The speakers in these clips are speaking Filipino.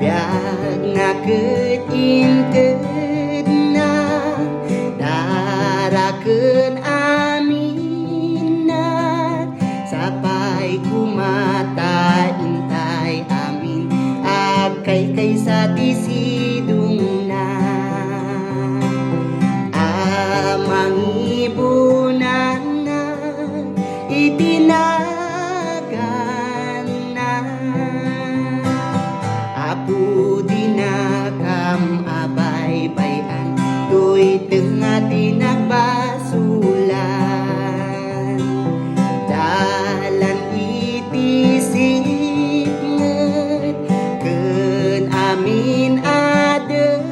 biag naketintid na daraken amin na sapay kumata intay amin agkay sa tisidong na amangibunan na itinagan na apu dinakam abay-bayan tuy tengah tinagpasulan dalan itisip nget ken amin aderep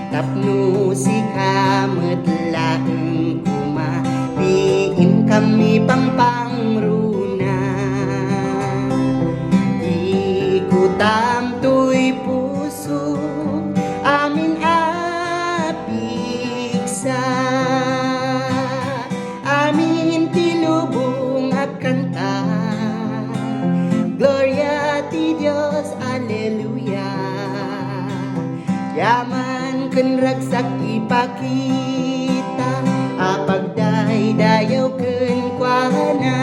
tapno si kamet laeng kuma diin kami pangpangruna ikutam tuy puso amin apiksa amin tilubong akanta Gloria ti Dios Alleluia yaman ken ragsak ipakita apagday-dayaw ken kuana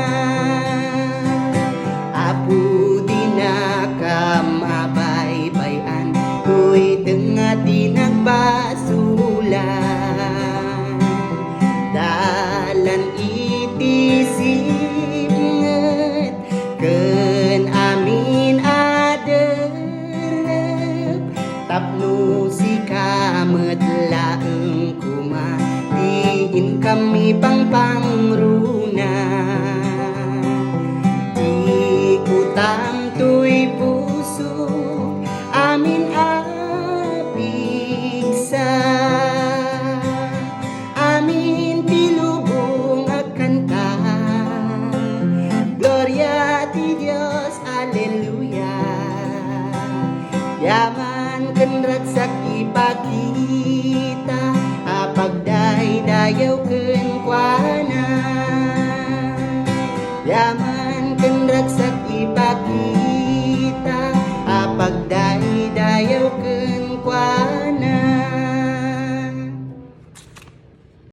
apu dinakam abay-bayan tuy tengah tinagpasulan dalan itisip nget ken amin aderep tapno si kamet laeng kuma diin kami pangpangruna ikutam tuy puso amin apiksa amin tilubong akanta Gloria ti Dios Alleluia yaman ken ragsak ipakita apagday-dayaw ken kuana